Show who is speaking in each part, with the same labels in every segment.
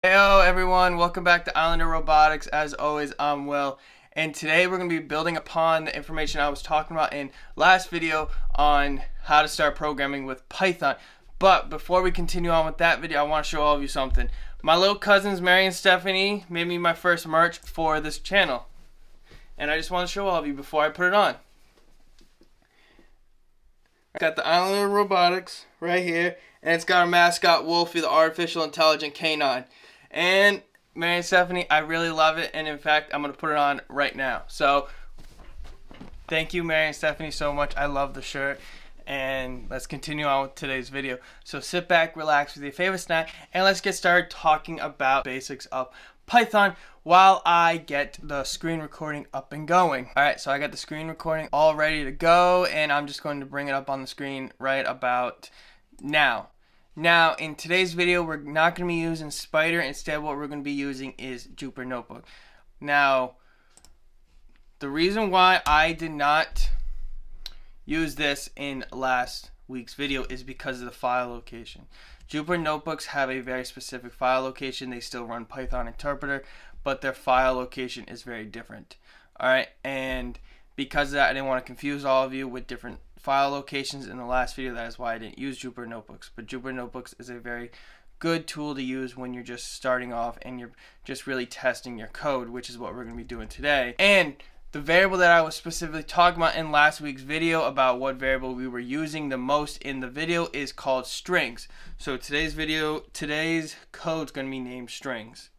Speaker 1: Heyo everyone, welcome back to Islander Robotics. As always, I'm Will, and today we're going to be building upon the information I was talking about in last video on how to start programming with Python. But before we continue on with that video, I want to show all of you something. My little cousins Mary and Stephanie made me my first merch for this channel, and I just want to show all of you before I put it on. Got the Islander Robotics right here, and it's got our mascot Wolfy the Artificial Intelligent Canine. And Mary and Stephanie, I really love it, and in fact I'm going to put it on right now. So thank you Mary and Stephanie so much. I love the shirt, and let's continue on with today's video. So sit back, relax with your favorite snack, and let's get started talking about basics of Python while I get the screen recording up and going. Alright, so I got the screen recording all ready to go, and I'm just going to bring it up on the screen right about now. Now, in today's video, we're not going to be using Spider. Instead, what we're going to be using is Jupyter Notebook. Now, the reason why I did not use this in last week's video is because of the file location. Jupyter Notebooks have a very specific file location. They still run Python interpreter, but their file location is very different. Alright, and because of that, I didn't want to confuse all of you with different file locations in the last video. That is why I didn't use Jupyter Notebooks. But Jupyter Notebooks is a very good tool to use when you're just starting off and you're just really testing your code, which is what we're going to be doing today. And the variable that I was specifically talking about in last week's video about what variable we were using the most in the video is called strings. So today's code is going to be named strings.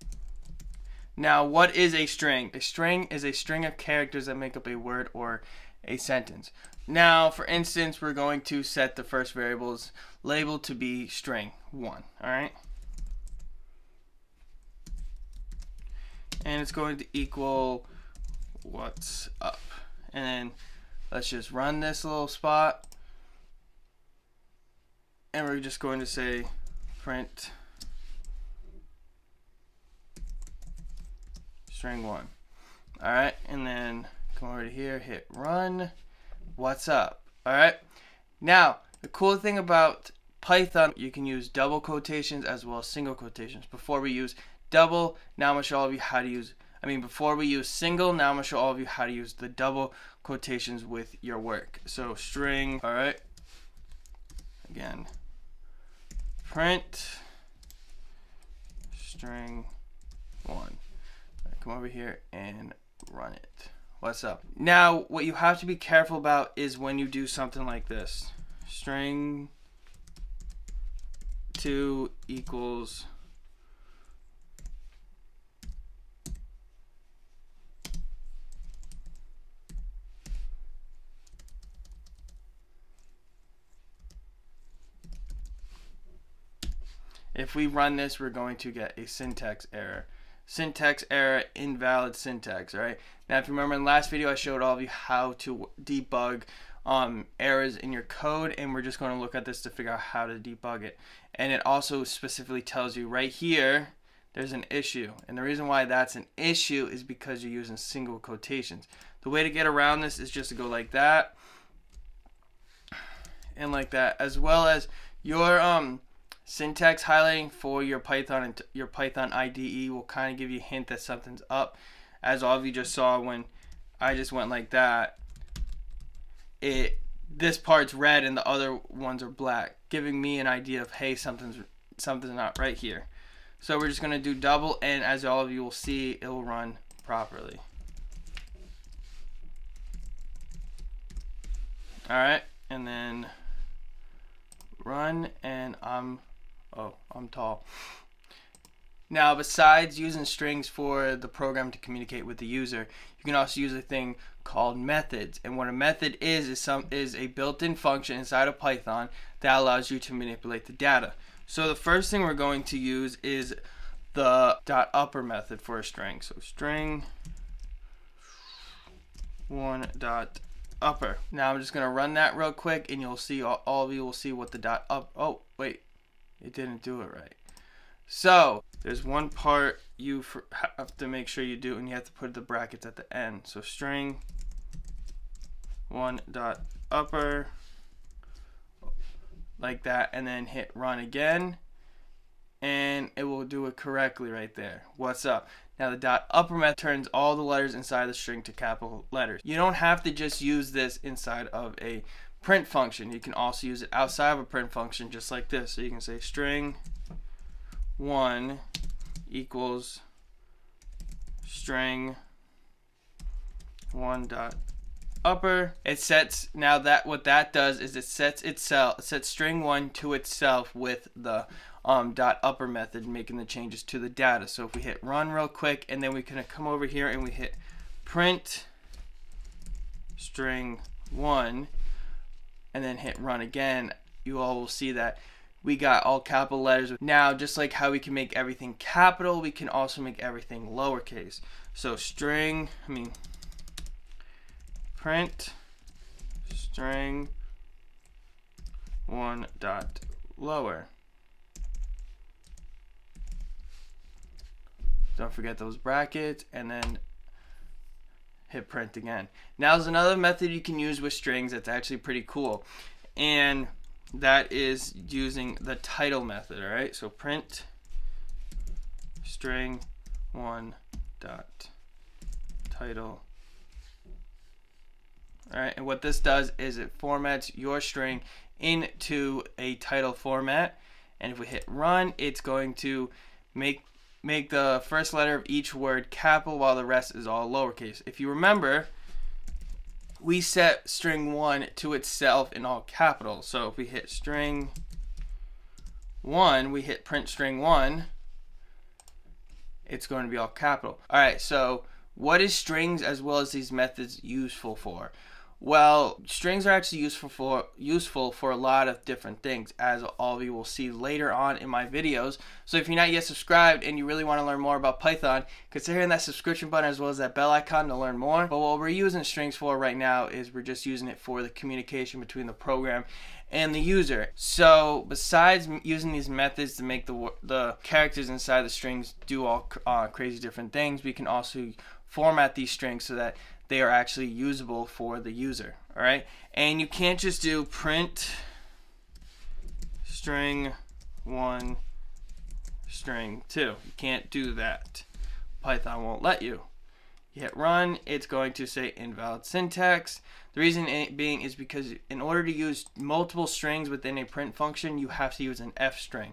Speaker 1: Now, what is a string? A string is a string of characters that make up a word or a sentence. Now, for instance, we're going to set the first variable's label to be string 1, alright? And it's going to equal what's up. And then let's just run this little spot, and we're just going to say print string 1. Alright, and then come over to here, hit run. What's up? Alright, now the cool thing about Python, you can use double quotations as well as single quotations. Before we use double, now I'm going to show all of you how to use, before we use single, now I'm going to show all of you how to use the double quotations with your work. So string, alright, again, print string 1. Come over here and run it. What's up? Now, what you have to be careful about is when you do something like this. String 2 equals if we run this, we're going to get a syntax error. Syntax error, invalid syntax, alright? Now, if you remember in the last video, I showed all of you how to debug errors in your code, and we're just going to look at this to figure out how to debug it. And it also specifically tells you right here, there's an issue. And the reason why that's an issue is because you're using single quotations. The way to get around this is just to go like that, and like that, as well as your syntax highlighting for your Python and your Python IDE will kind of give you a hint that something's up. As all of you just saw when I just went like that, this part's red and the other ones are black, giving me an idea of, hey, something's not right here. So we're just going to do double, and as all of you will see, it will run properly. Alright, and then run, and I'm tall. Now, besides using strings for the program to communicate with the user, you can also use a thing called methods. And what a method is a built-in function inside of Python that allows you to manipulate the data. So the first thing we're going to use is the .upper method for a string. So string 1.upper. Now I'm just going to run that real quick, and you'll see, all of you will see what the .up. Oh, wait. It didn't do it right. So there's one part you have to make sure you do, and you have to put the brackets at the end. So string 1.upper like that, and then hit run again, and it will do it correctly right there. What's up? Now the dot upper method turns all the letters inside the string to capital letters. You don't have to just use this inside of a print function. You can also use it outside of a print function just like this. So you can say string 1 equals string 1 dot upper. It sets, now that what that does is it sets string 1 to itself with the dot upper method, making the changes to the data. So if we hit run real quick, and then we can come over here and we hit print string 1 and then hit run again, you all will see that we got all capital letters. Now, just like how we can make everything capital, we can also make everything lowercase. So print string 1 dot lower. Don't forget those brackets, and then hit print again. Now there's another method you can use with strings that's actually pretty cool, and that is using the title method. All right, so print string 1 dot title. All right, and what this does is it formats your string into a title format, and if we hit run, it's going to make the first letter of each word capital while the rest is all lowercase. If you remember, we set string 1 to itself in all capitals. So if we hit string 1, we hit print string 1, it's going to be all capital. All right, so what is strings as well as these methods useful for? Well, strings are actually useful for a lot of different things, as all of you will see later on in my videos. So if you're not yet subscribed and you really want to learn more about Python, consider hitting that subscription button as well as that bell icon to learn more. But what we're using strings for right now is we're just using it for the communication between the program and the user. So besides using these methods to make the characters inside the strings do all crazy different things, we can also format these strings so that they are actually usable for the user. All right, and you can't just do print string 1 string 2. You can't do that. Python won't let you. You hit run, it's going to say invalid syntax. The reason being is because in order to use multiple strings within a print function, you have to use an F string.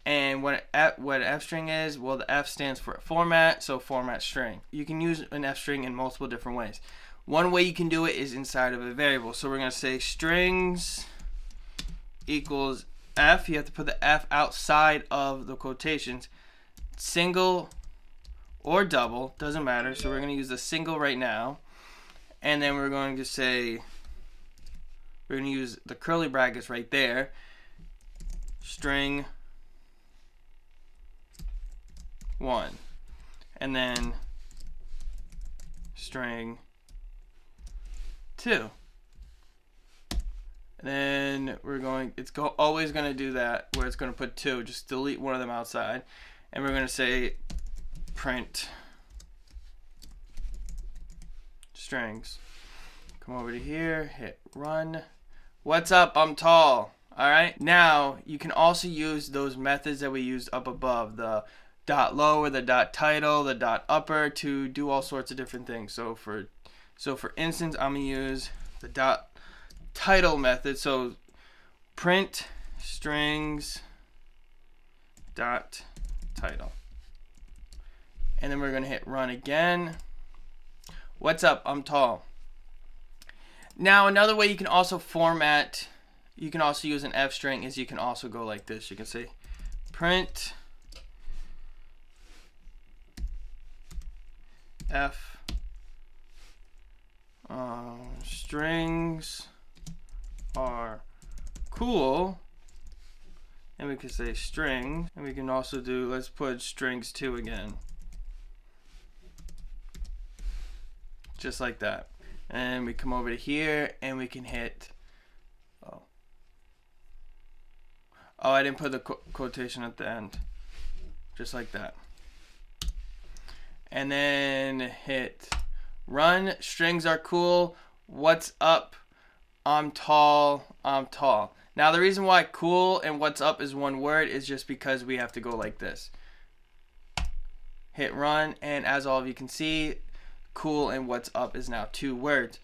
Speaker 1: And what an F string is, well, the F stands for format, so format string. You can use an F string in multiple different ways. One way you can do it is inside of a variable. So we're going to say strings equals F. You have to put the F outside of the quotations. Single or double, doesn't matter. So we're going to use the single right now. And then we're going to say, we're going to use the curly brackets right there. String 1, and then string 2, and then we're going, always going to do that where it's going to put 2, just delete one of them outside, and we're going to say print strings. Come over to here, hit run. What's up? I'm tall. All right, now you can also use those methods that we used up above, the dot lower, the dot title, the dot upper, to do all sorts of different things. So for instance, I'm gonna use the dot title method. So print strings dot title, and then we're gonna hit run again. What's up? I'm tall. Now another way you can also format, you can also use an F string, is you can also go like this. You can say print F strings are cool, and we can say string, and we can also do, let's put strings 2 again, just like that. And we come over to here and we can hit, oh I didn't put the quotation at the end, just like that. And then hit run. Strings are cool. What's up? I'm tall. I'm tall. Now the reason why cool and what's up is one word is just because we have to go like this. Hit run, and as all of you can see, cool and what's up is now 2 words.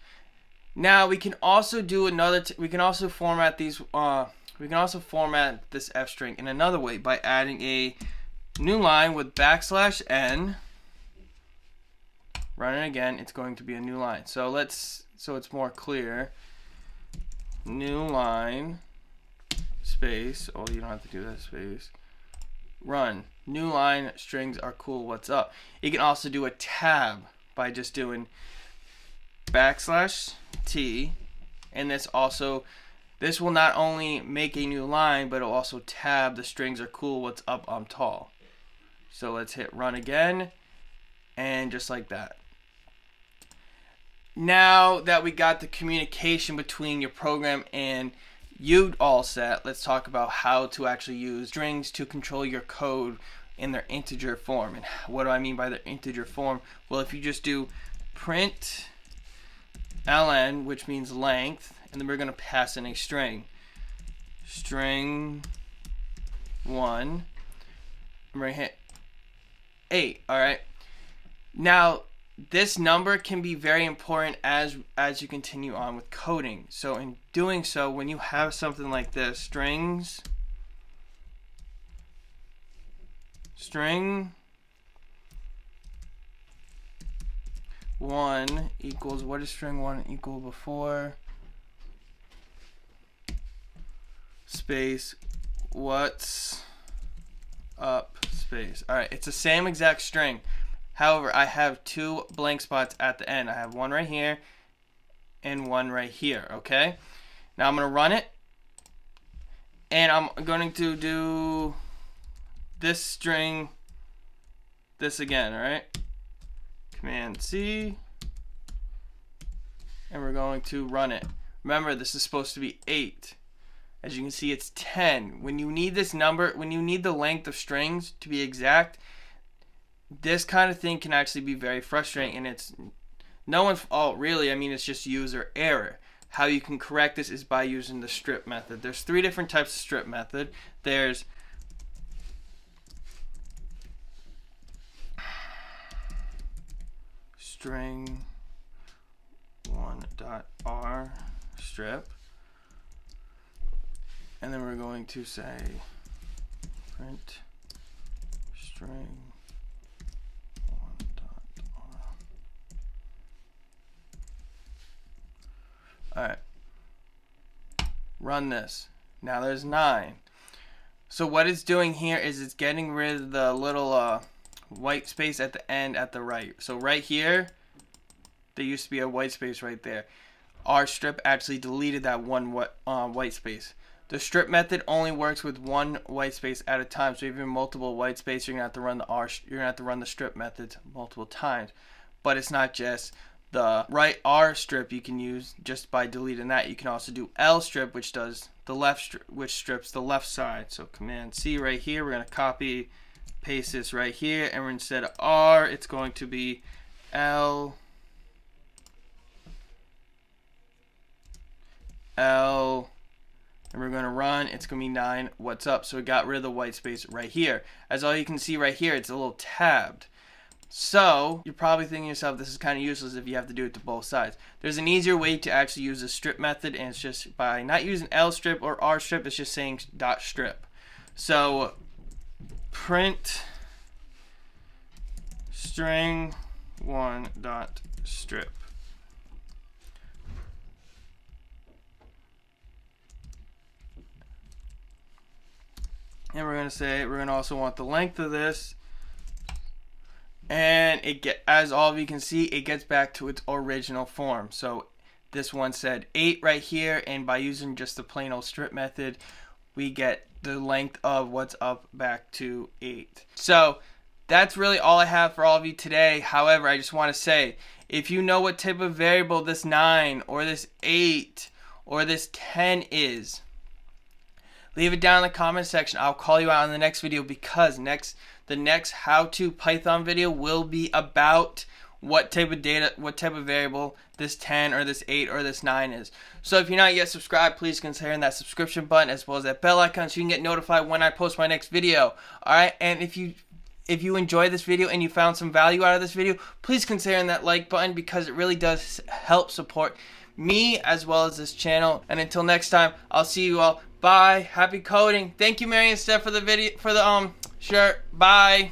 Speaker 1: Now we can also do another. We can also format these. We can also format this f string in another way by adding a new line with \n. Run it again. It's going to be a new line. So it's more clear. New line space. Oh, you don't have to do that space. Run. New line strings are cool. What's up? You can also do a tab by just doing \t, and this will not only make a new line, but it'll also tab the strings are cool. What's up? I'm tall. So let's hit run again, and just like that. Now that we got the communication between your program and you all set, let's talk about how to actually use strings to control your code in their integer form. And what do I mean by their integer form? Well, if you just do print ln, which means length, and then we're going to pass in a string. String 1. I'm going to hit 8. Alright. Now, this number can be very important as you continue on with coding. So in doing so, when you have something like this, string 1 equals, what is string 1 equal before? Space, what's up, space. Alright, it's the same exact string. However, I have 2 blank spots at the end. I have one right here and one right here, okay? Now I'm going to run it, and I'm going to do this string, this again, alright? Command C, and we're going to run it. Remember, this is supposed to be 8. As you can see, it's 10. When you need this number, when you need the length of strings to be exact, this kind of thing can actually be very frustrating, and it's no one's fault really. I mean, it's just user error. How you can correct this is by using the strip method. There's 3 different types of strip method. There's string 1.r strip, and then we're going to say print string 1.r. Alright, run this. Now there's 9. So what it's doing here is it's getting rid of the little white space at the end at the right. So right here, there used to be a white space right there. Our strip actually deleted that one white space. The strip method only works with 1 white space at a time. So if you have multiple white space, you're gonna have to run the strip method multiple times. But it's not just the right R strip you can use just by deleting that. You can also do L strip, which does the left which strips the left side. So Command C right here. We're gonna copy, paste this right here, and instead of R, it's going to be L. And we're going to run. It's going to be 9. What's up? So we got rid of the white space right here. As all you can see right here, it's a little tabbed. So you're probably thinking to yourself, this is kind of useless if you have to do it to both sides. There's an easier way to actually use the strip method, and it's just by not using L strip or R strip, it's just saying dot strip. So print string 1 dot strip. And we're going to say, we're going to also want the length of this. And as all of you can see, it gets back to its original form. So this one said 8 right here, and by using just the plain old strip method, we get the length of what's up back to 8. So that's really all I have for all of you today. However, I just want to say, if you know what type of variable this 9 or this 8 or this 10 is, leave it down in the comment section. I'll call you out in the next video, because the next how-to Python video will be about what type of data, what type of variable this 10 or this 8 or this 9 is. So if you're not yet subscribed, please consider hitting that subscription button as well as that bell icon so you can get notified when I post my next video. Alright, and if you enjoyed this video and you found some value out of this video, please consider hitting that like button because it really does help support me as well as this channel. And until next time, I'll see you all. Bye. Happy coding. Thank you, Mary and Steph, for the video, for the shirt. Bye.